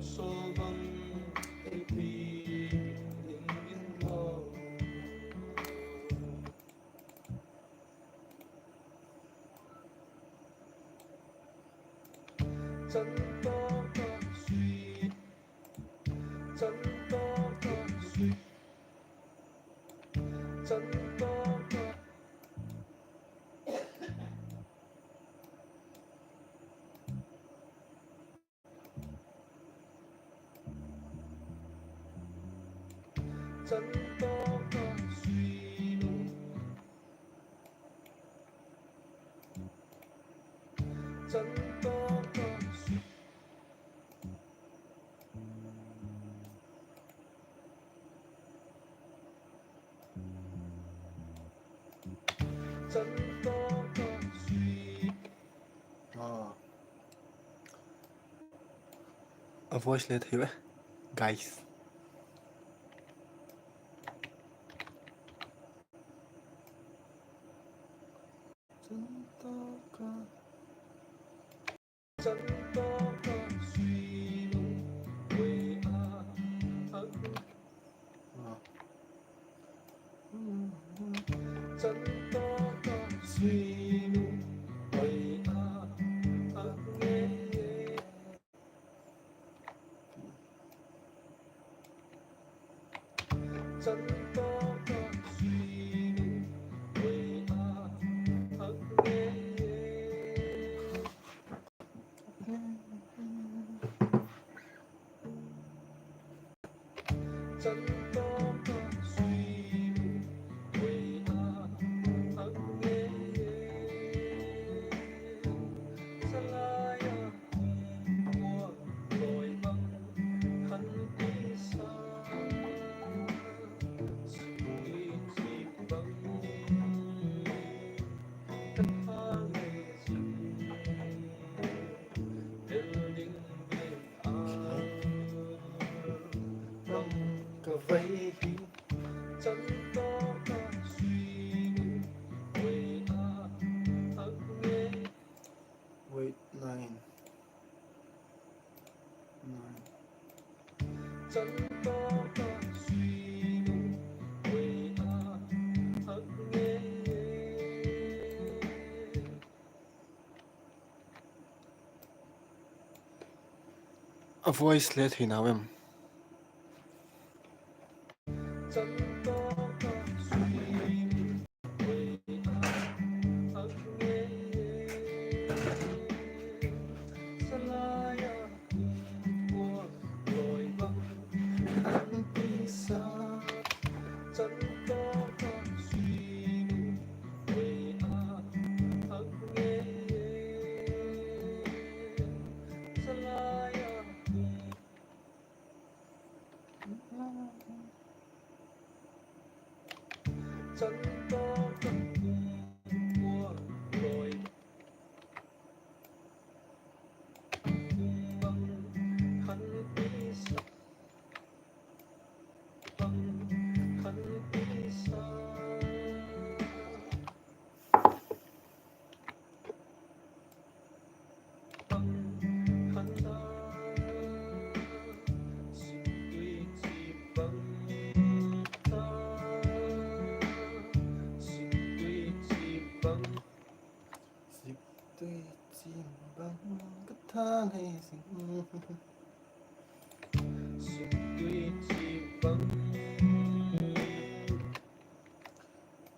số vắng hay vì tình yên mơ chẳng có con suy chẳng có con suy chẳng có con chẳng có con suy chẳng có con suy chẳng có con suy A voice let here, guys. chẳng có con suy vì chẳng có con suy vì nghe chẳng có con suy vì nghe chẳng có con suy vì nghe sa la ya mùa rồi băng khăn đi xa suy chỉ băng tất cả ngày dừng đều định về băng cà vây chẳng có con suy vì nghe Wait, 9. chẳng có con suy vì nghe A voice let here now, chẳng có con suy vì nghe sa la ya mùa rồi băng đi xa chẳng có con suy vì nghe sa la ya chẳng có con mùa rồi băng khăn đi xa băng khăn đi xa băng khăn xa xin tuy chỉ băng ta xin tuy chỉ băng Dịp tuy chim băng cất thang hay sinh. xin tuy chỉ băng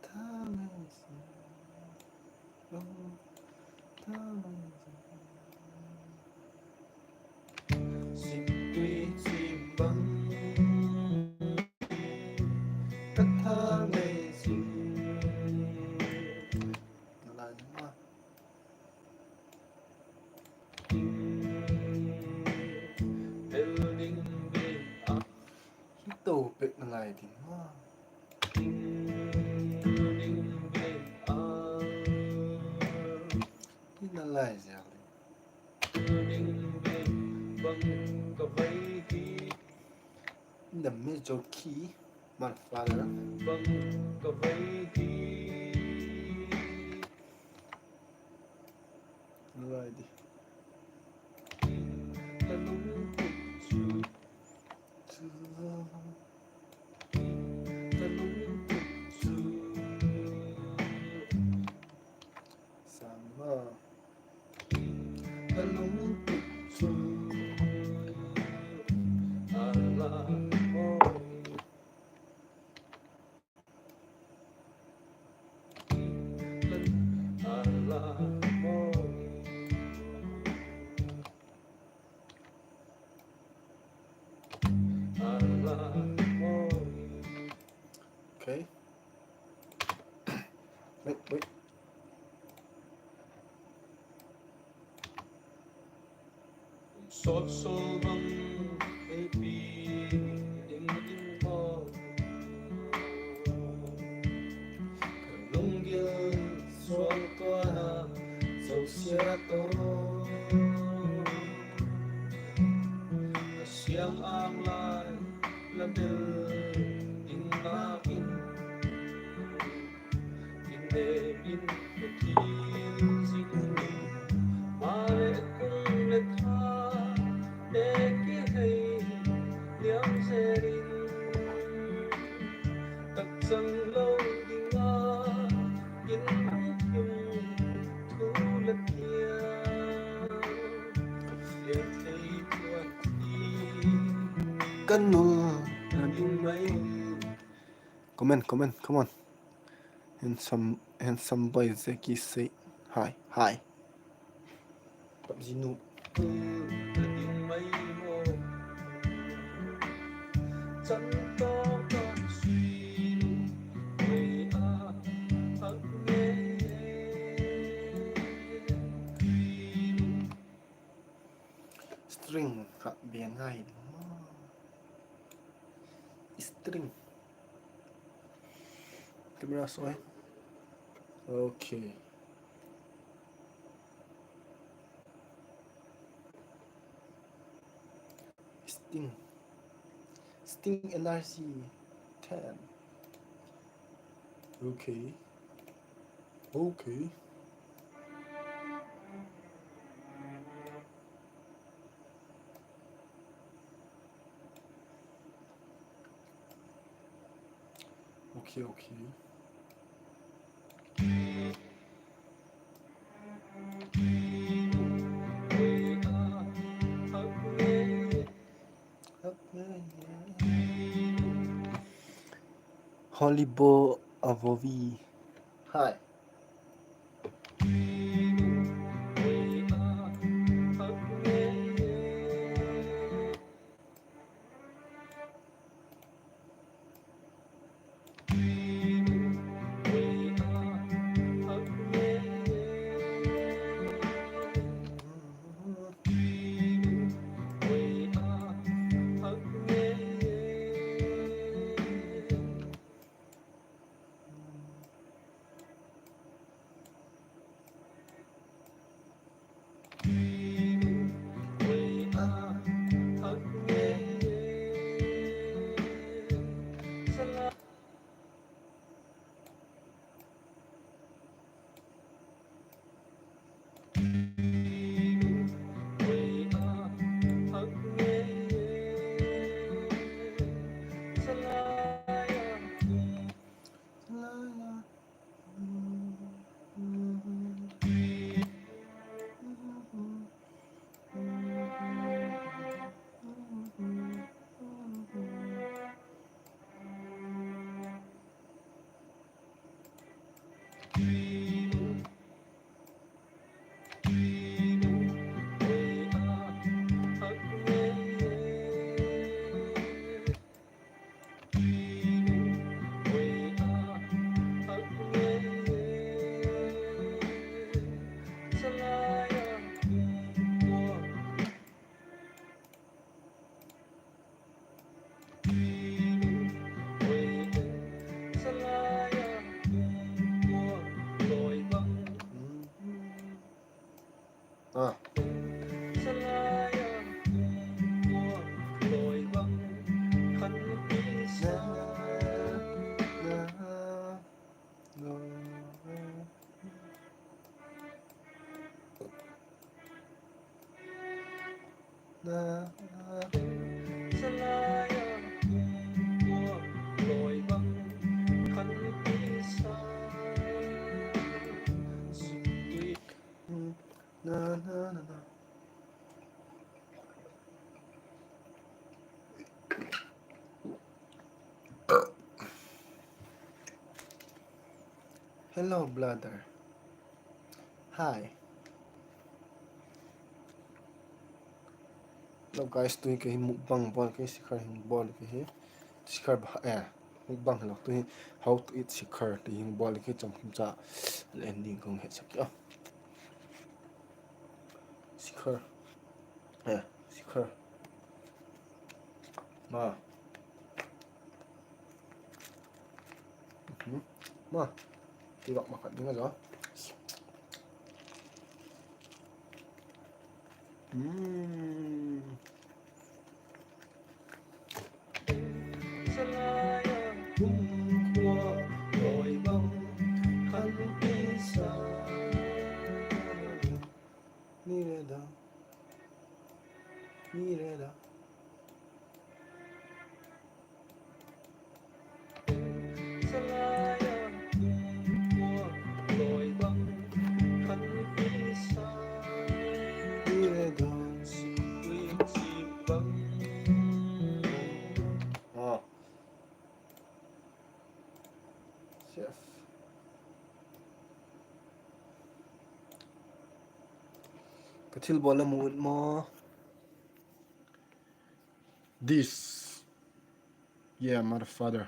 Thang hay sinh. Băng thang hay sinh. xin tuy chỉ băng tất tha ngày dừng Lại nữa mà. đều định về Khi tổ biệt là lại thì hoa. định về Khi là lại dẻo đi. định về băng cà vây In the major key, my father. băng cà vây Lại đi. là nung cuộc chiều tu alamori alamori alamori. Okay. Wait. Solbang ipiling mo Kanunggil suatu na sosiato Siyang amlay label inakin Inebin nakisin Mare kung nekha Eki hay liang serin Taksang lâu đi nga Yên yung tulad niya Liang thấy tuan Canoe. Naging may Come on. Handsome boy Zeki say hi. PUBG noob. Naging may mo Chẳng có con suy Người hạt nghe String khá biến ngay. String. Camera soi. Okay. Sting NRC 10. Okay. Holibo Avovi. Hi. Hello, brother. Hi. Hello guys, tôi cái mukbang bol cái sikar hing bol cái he. Sikar mukbang hello tôi how to eat sikar thì hing bol cái trong kim cha ending không hết sakya. Sikar. Sikar. Ma. Ma. Tidak makan dengan aja. Sa layang bungkwa Rồi băng khăn isa Mireda. Mireda. Sa layang bungkwa Rồi băng khăn isa Mireda. Nguyện chìm vắng Chef. Katil bola muut mo. This. Yeah, mother father.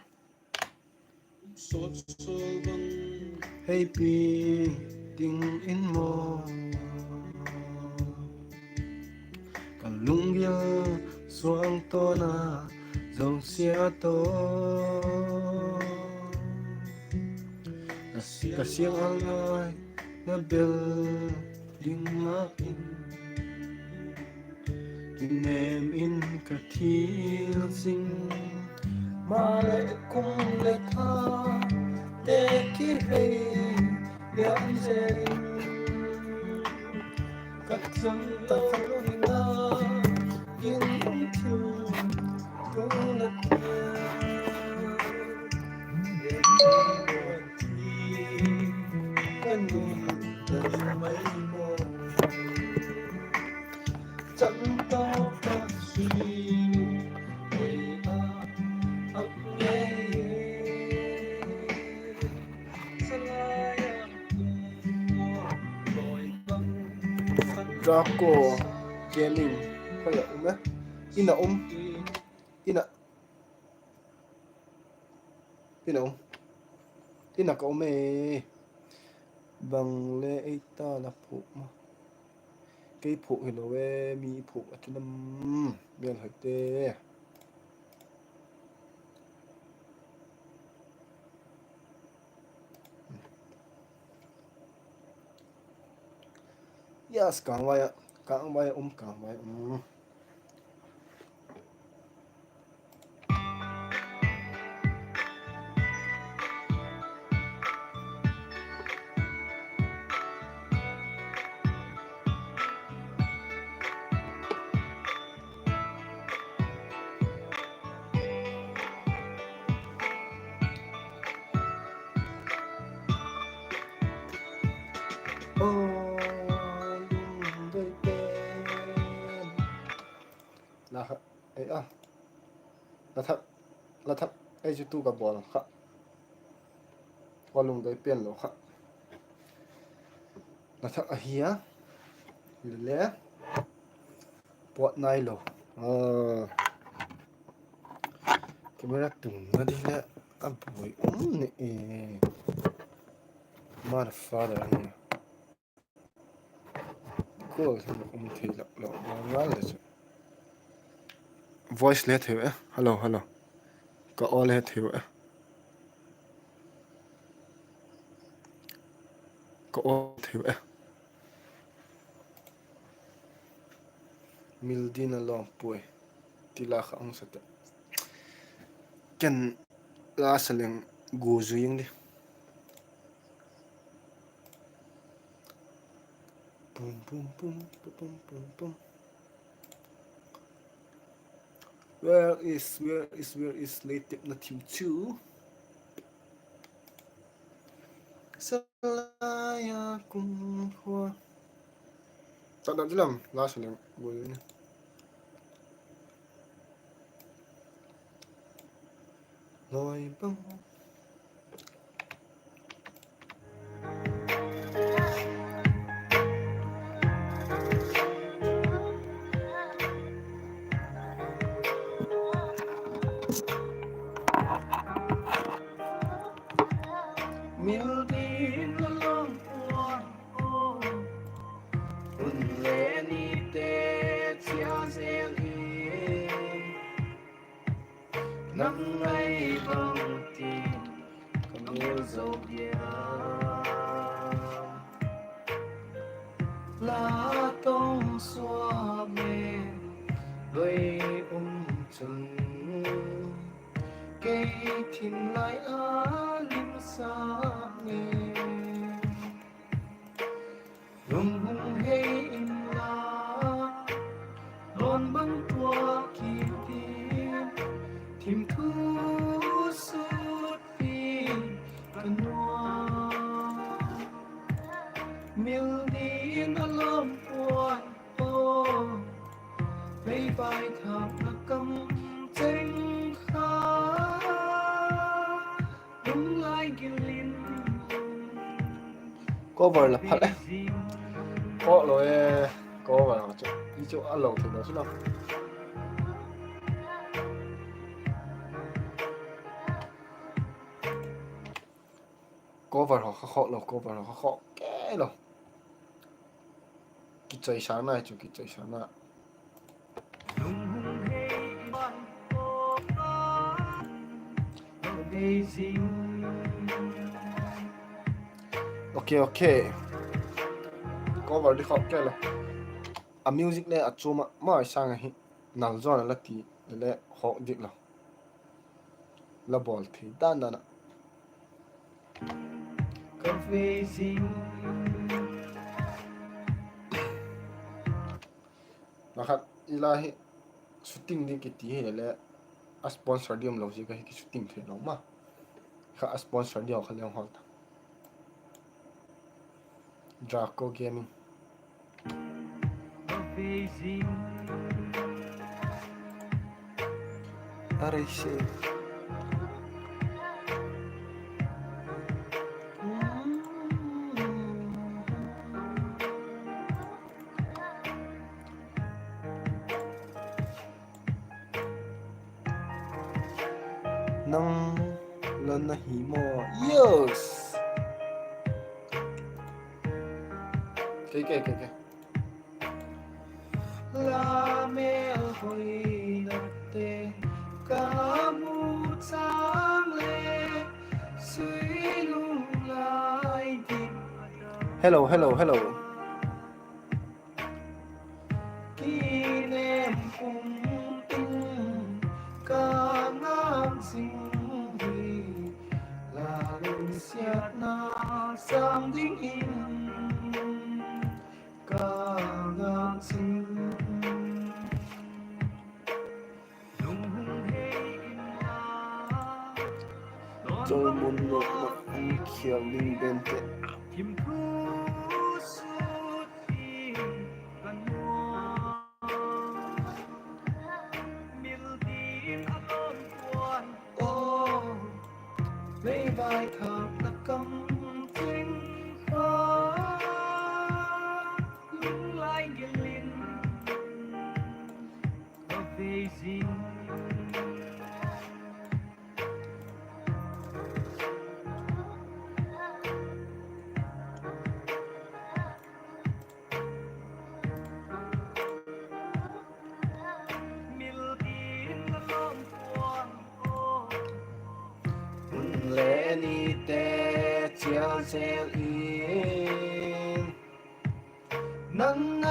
Sốt sôi vắng Hey pi ting in mo. Kalung ya suang to na dòng xia to. Ka siang alay na bel ding akin. Kinem in katil sing. Mare kung lekha te ki hey yan zerin. Katsang ta na yin tin tunat chẳng to ta suy người ta ấp nghe Draco Gaming có lẽ không đấy ina ina ina có mê bằng lệ ta là phụ mà cái phụ thì nó về mi phụ ở trên năm miền hải tê yes càng vay càng vay lung gây tên là ấy là thật ấy chú tu gặp bỏ là khá qua lung gây tên là khá là thật ở hía lẽ bọt này lo camera tung nó đi nè anh bụi nè motherfucker này cô thì là ngal là voice let hiểu hello có all let hiểu có all hiểu mildina long pui tila khang sa ken la saleng gu zuying đi Boom. Where is late na team 2 Salaya kung hoa tak nak jelam last saleng gu ni loi bang มิลดีนละลองปัวโอ้อุ่นเลนีเตเชียเสียงอีนังไงบางทีก็มีโซเดียลาต้องสวาเมด้วยจุนเกยทิมไลอาลิมสาเงรุมหุงเฮอิมลาลอนบังตัวกีดีทิมทุสุดปีกันวามิลดีนอารมณ์ปวดโอไม่ไปทำนักกำเจงขาลุงไลกิลินก็บอลละพัดเลยก็เลยก็บอลจะอีโจอัลลงถึงแล้วใช่ไหมก็บอลเขาเคาะเราก็บอลเขาเคาะแก่เรากิจใจช้าหน่อยจุกิจใจช้าหน่อยโอเคโอเคก็บอลที่เขาแก่เราอะมิวสิกเนี่ยอะจูมาไม่สร้างให้นักจอนละทีเลยหอกดิกเราละบอลที่ด้านนั้นนะครับอีลาให้ชูตติ้งดีกี่ทีให้เลยอัสปอนเซอร์เดียมเราสิก็ให้ชูตติ้งเทเรามาค่ะอัสปอนเซอร์เดียวเขาเรียกฮอลต์ดราโก้เกมมิ่งอะไรเช่นังลันนะฮิโม yes โอเคลาเมลฮอยนัตเตกามูจางเลสวยลุงลายดิน hello กีเนมปุงตุงกางามสิงฮีลาลุนเสียนาสังดิงอินกางามสิงจงมุนโลกมาอันเขียวลิงเบนเตไม่บายขาดนักกำจริงฟ้าลุงไล่กินลินก็เฟซิงเลนีเตเจียวเซลอีนังไง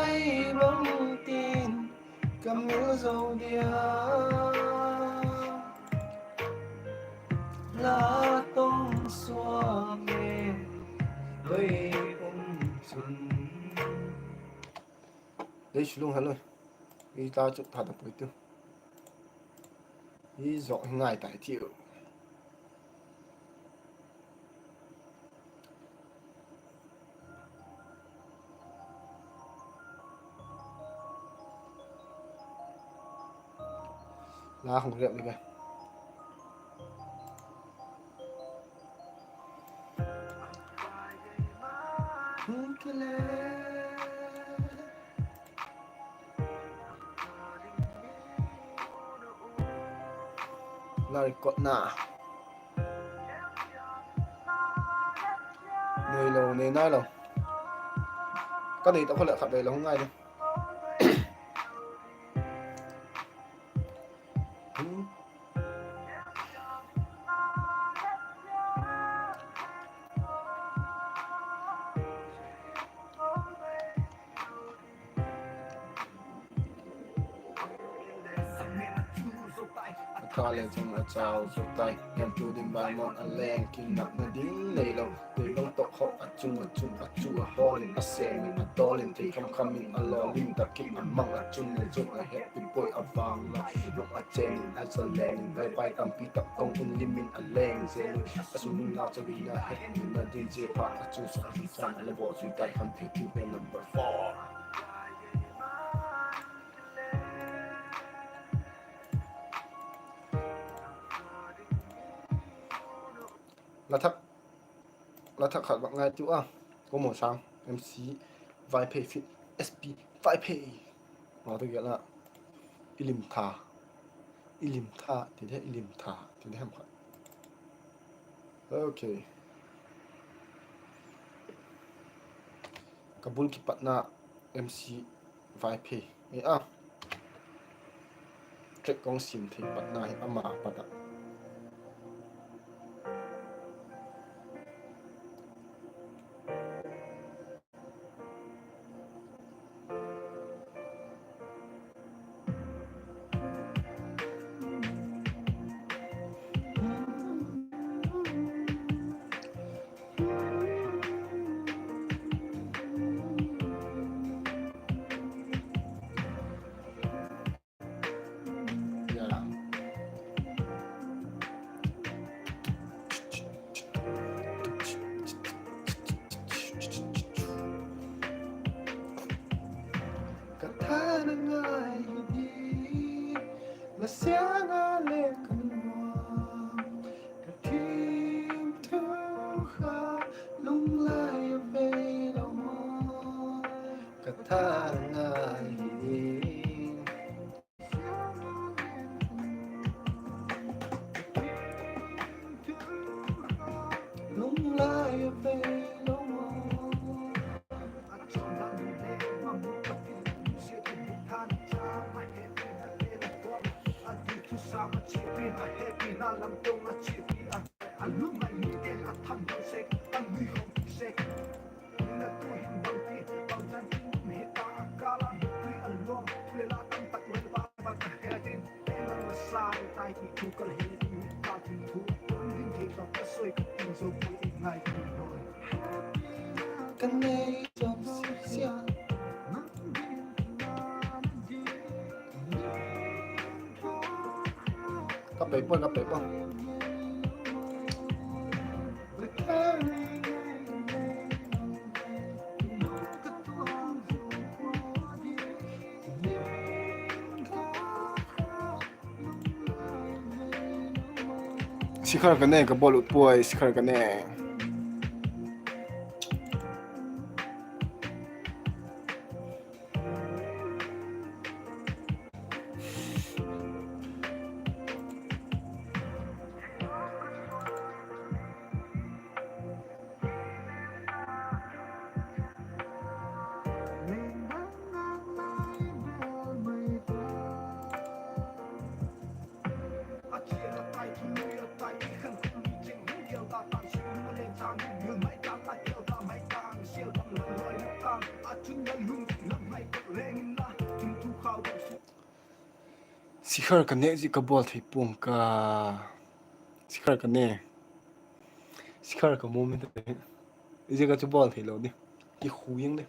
บังตีนกับมิลโซเดียลาต้องสวาเมด้วยจุนได้ชิลุงฮัลโหลอีตาจุดผ่านไปตัวอีจอกง่ายแต่ที่ลาของเรียบเลยกัน lại có nà người lâu nên nói lâu cái này tao có lẽ khắp đây là không ngay đâu có lên trong mà chào rồi tay em chú đêm bài món ăn len khi nặng nó đính lầy lâu để lông tộc họ ở chung ở ho lên ở xe mình ở to lên thì không mình ở lo linh ta kim ở măng ở chung ở happy boy ở vàng là lúc ở trên ở giờ len vai vai cầm pi tập công un lim mình ở len dễ ở xuống mình nào cho mình là hết mình là DJ park ở chung ở chung sang ở bộ suy tay không thể thiếu bên number 4 là thắc khởi bằng ngay chữ có một sang MC Vaiphei fit SP Vaiphei nó tôi nghĩa là ilim tha thì thế ilim tha thì thế ham khởi ok Kabul ki patna MC Vaiphei track kong sim thì patna hi ama pada Katanangay hindi Masyanga lekanwa Katim tuha Lunglay available Katanangay hindi Lunglay available Can they jump sia cặp bể bông Sikhar ka ne ka bol puai sikhar ka ne Sikhar ka ne ji ka bol thei pum ka sikhar ka ne sikhar ka moment je ka chu bol thei lo ni ki khuyeng ne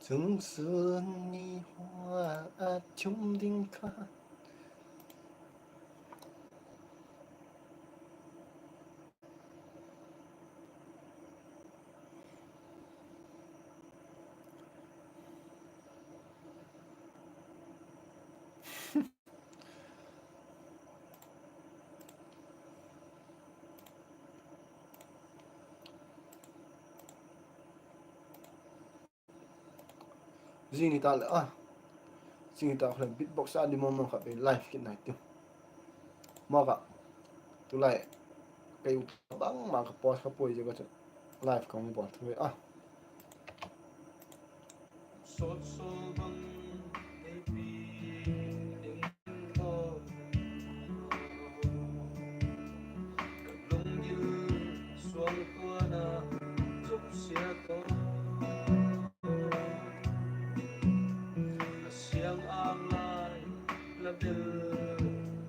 Zum sun ni hoa chum ding ka zini ta le zini ta khle beatbox a di mom kha be live kin nai tu ma ka tu lai cái bang mà cái post cái poi cái live không bỏ thôi sốt sôi băng để piling thơ lung như xuân tua na giúp xia to siang ang lai la bel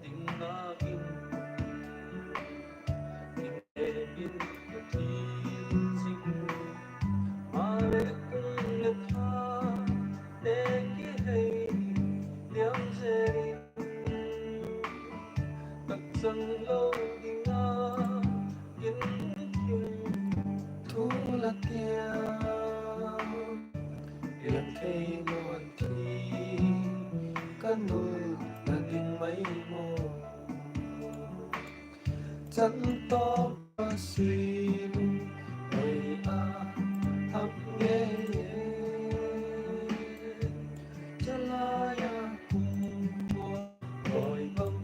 ting na in bin ka tin sing ma le kung le tha để ki hay liang dê đặt chân lâu đi nga yên kim thu là tia yên thấy luôn thi căn nuôi là tình mấy mồ chân to và xin ơi thắp nghe Jalaya kumbo boy bang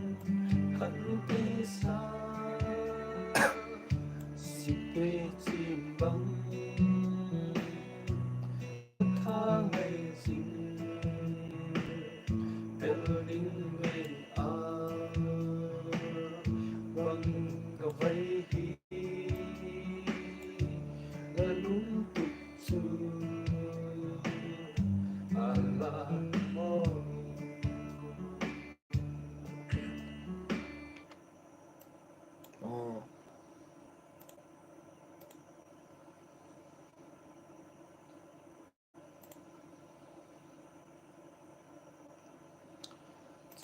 khăn tê sa si quê chim băng tha ngày sinh building về vâng cả vây hi là lúng tụt su Allah mo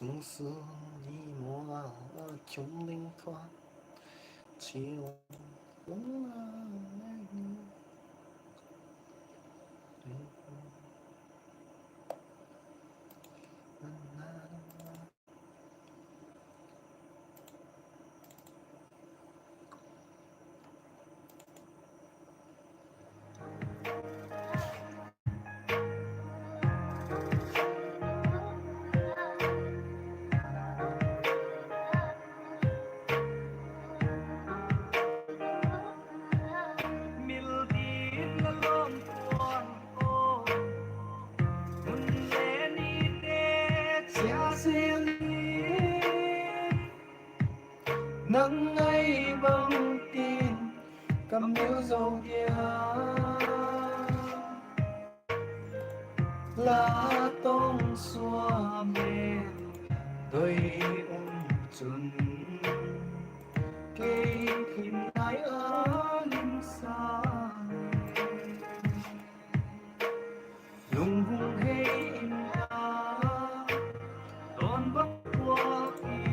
总是你莫啊穷灵团起我龙啊nắng ấy băng tin cầm níu dầu kia lá tông xua mê tôi chân cây thìm lại ở linh xa lùng hùng hay im la đón bắc qua kỳ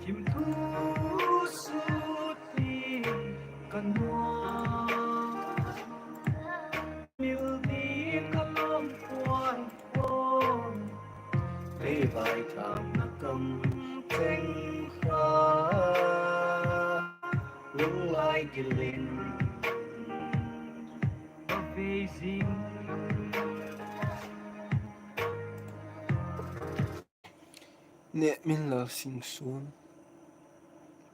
chim thu suốt đi cần hoa miêu đi khăn lom quan quan hey vai tham na cầm tranh khóa lung lai kỳ linh về dinh nè min là sinh xuống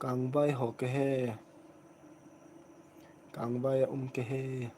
càng bay họ cái he càng bay cái he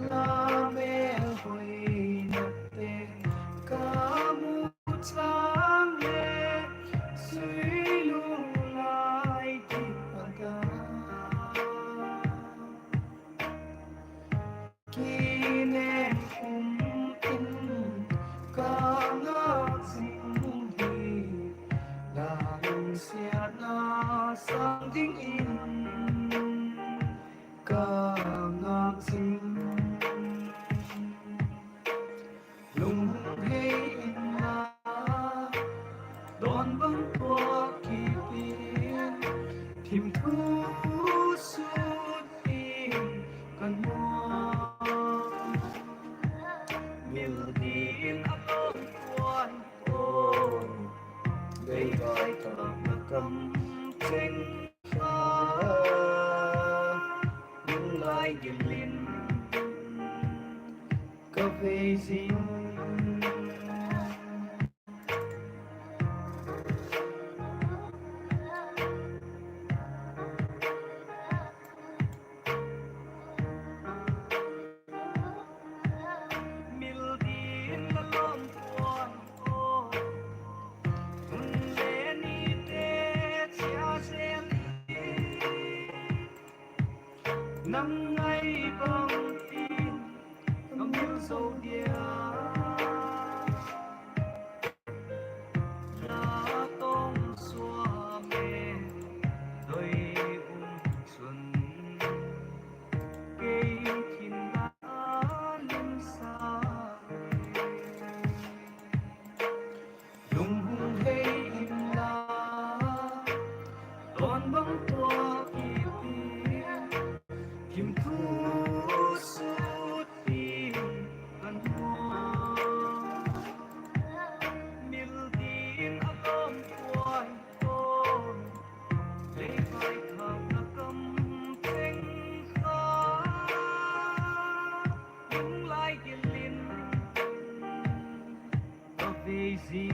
la mê hồi nặc tên ca mu trang lê suy lung lai kịp ta khi nên cùng tin ca ngạc sinh đi là mình sẽ na sang tiếng in ca ngạc sinh lung hay in na Thìm thu suốt đi cần mòn miền đi áo quan ôn đây gọi thầm cầm tranh khá những lai điền liên cà phê gì miền đi là lom quan ôn lệ ni tê chia sẻ năm ngày bằng tin ngắm yêu dấu địa lá tông xóa mê đôi xuân cây thiên đã lên xa lùng hùng hay im la đón bóng qua kỳ tim kim thu suốt đi gần hoa miền tin ôm quay ôn lấy vai thầm là cầm thanh khá những lai điền liên cà phê gì